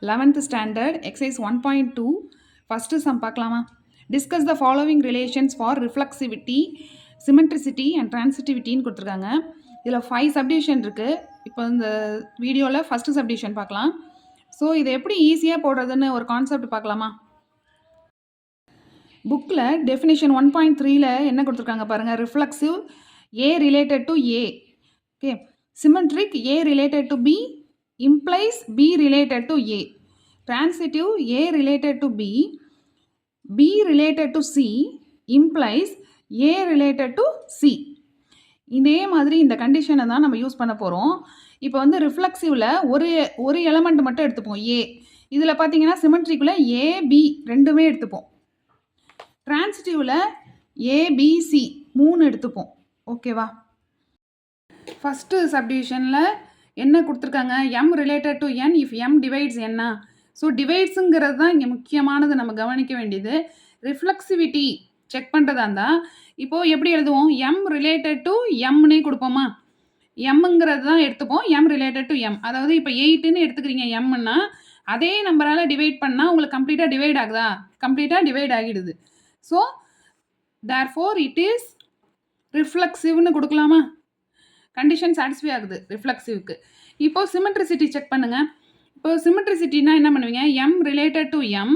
11th standard exercise 1.2 first sum பார்க்கலாமா? Discuss the following relations for reflexivity, symmetricity and transitivity ன்னு கொடுத்துருக்காங்க. இதில் 5 subdivision இருக்குது. இப்போ இந்த வீடியோவில் ஃபஸ்ட்டு subdivision பார்க்கலாம். ஸோ இதை எப்படி ஈஸியாக போடுறதுன்னு ஒரு கான்செப்ட் பார்க்கலாமா? புக்கில் டெஃபினிஷன் 1.3ல என்ன கொடுத்துருக்காங்க பாருங்கள். Reflexive A related to A. Okay, symmetric A related to B implies B related to A. Transitive A related to B, B related to C implies A related to C. இதே மாதிரி இந்த கண்டிஷனை தான் நம்ம use பண்ண போகிறோம். இப்போ வந்து ரிஃப்ளெக்சிவில் ஒரு எலமெண்ட் மட்டும் எடுத்துப்போம் A. இதில் பார்த்தீங்கன்னா சிமெட்ரிக்குள்ள AB ரெண்டுமே எடுத்துப்போம். டிரான்சிட்டிவில் ABC 3 எடுத்துப்போம். ஓகேவா? ஃபஸ்ட்டு சப்டிவிஷனில் என்ன கொடுத்துருக்காங்க? M related to N if M divides என்ன. ஸோ டிவைட்ஸுங்கிறது தான் இங்கே முக்கியமானது, நம்ம கவனிக்க வேண்டியது. ரிஃப்ளெக்சிவிட்டி செக் பண்ணுறதா இருந்தால் இப்போது எப்படி எழுதுவோம்? M ரிலேட்டட் டு எம்னே கொடுப்போமா? எம்ங்கிறது தான் எடுத்துப்போம். M related to M. அதாவது இப்போ 8ன்னு எடுத்துக்கிறீங்க எம்னா, அதே நம்பரால் டிவைட் பண்ணால் உங்களுக்கு கம்ப்ளீட்டாக டிவைட் ஆகுதா? கம்ப்ளீட்டாக டிவைட் ஆகிடுது. ஸோ தேர்ஃபோர் இட் இஸ் ரிஃப்ளெக்சிவ்னு கொடுக்கலாமா? கண்டிஷன் சாட்டிஸ்ஃபை ஆகுது ரிஃப்ளெக்சிவ்க்கு. இப்போது சிமெட்ரிசிட்டி செக் பண்ணுங்கள். இப்போது சிமெட்ரிசிட்டினா என்ன பண்ணுவீங்க? M related to M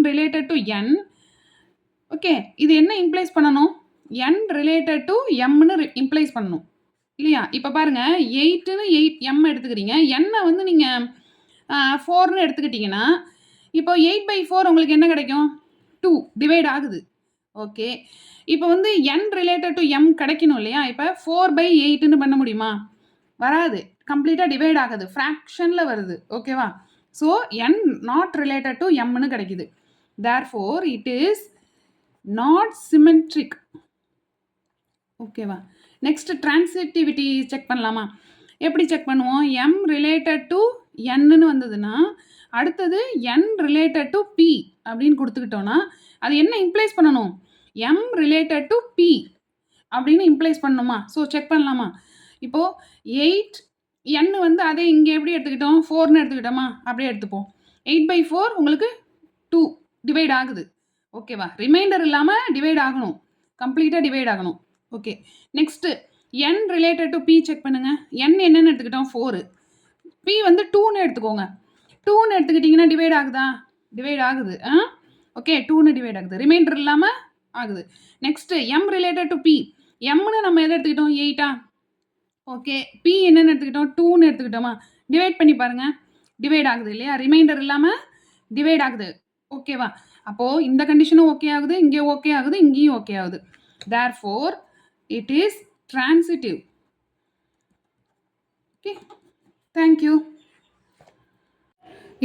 related to N. Okay, இது என்ன இம்ப்ளைஸ் பண்ணணும்? N ரிலேட்டட் டு Mன்னு இம்ப்ளைஸ் பண்ணணும் இல்லையா? இப்போ பாருங்கள், 8ன்னு M எடுத்துக்கிறீங்க. N வந்து நீங்கள் 4ன்னு எடுத்துக்கிட்டிங்கன்னா இப்போ 8/4 உங்களுக்கு என்ன கிடைக்கும்? 2 டிவைட் ஆகுது. ஓகே, இப்போ வந்து N ரிலேட்டட் டு M கிடைக்கணும் இல்லையா? இப்போ 4/8ன்னு பண்ண முடியுமா? வராது, கம்ப்ளீட்டாக டிவைட் ஆகுது, ஃப்ராக்ஷனில் வருது. ஓகேவா? So N not related to Mன்னு கிடைக்குது. Therefore it is not symmetric. ஓகேவா? நெக்ஸ்ட் டிரான்சிட்டிவிட்டி செக் பண்ணலாமா? எப்படி செக் பண்ணுவோம்? M ரிலேட்டட் டு Nன்னு வந்ததுன்னா அடுத்தது N ரிலேட்டட் டு P அப்படின்னு கொடுத்துக்கிட்டோன்னா அது என்ன இம்ப்ளைஸ் பண்ணணும்? M ரிலேட்டட் டு P அப்படின்னு இம்ப்ளைஸ் பண்ணணுமா? ஸோ செக் பண்ணலாமா? இப்போது 8 N வந்து அதே இங்கே எப்படி எடுத்துக்கிட்டோம்? 4ன்னு எடுத்துக்கிட்டோமா? அப்படியே எடுத்துப்போம். 8/4 உங்களுக்கு 2 டிவைட் ஆகுது. ஓகேவா? ரிமைண்டர் இல்லாமல் டிவைட் ஆகணும், கம்ப்ளீட்டாக டிவைட் ஆகணும். Okay, next N related to P check பண்ணுங்கள். N என்னென்னு எடுத்துக்கிட்டோம்? 4. P வந்து 2ன்னு எடுத்துக்கோங்க. 2ன்னு எடுத்துக்கிட்டிங்கன்னா டிவைட் ஆகுதா? டிவைட் ஆகுது. ஓகே, 2ன்னு டிவைட் ஆகுது, ரிமைண்டர் இல்லாமல் ஆகுது. Next M related to P. Mன்னு நம்ம எதை எடுத்துக்கிட்டோம்? 8ஆ? ஓகே, P என்னென்னு எடுத்துக்கிட்டோம்? 2ன்னு எடுத்துக்கிட்டோமா? டிவைட் பண்ணி பாருங்கள், டிவைட் ஆகுது இல்லையா? ரிமைண்டர் இல்லாமல் டிவைட் ஆகுது. ஓகேவா? அப்போது இந்த கண்டிஷனும் ஓகே ஆகுது, இங்கே ஓகே ஆகுது, இங்கேயும் ஓகே ஆகுது. Therefore it is transitive. Okay, thank you.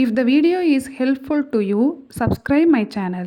If the video is helpful to you, subscribe my channel.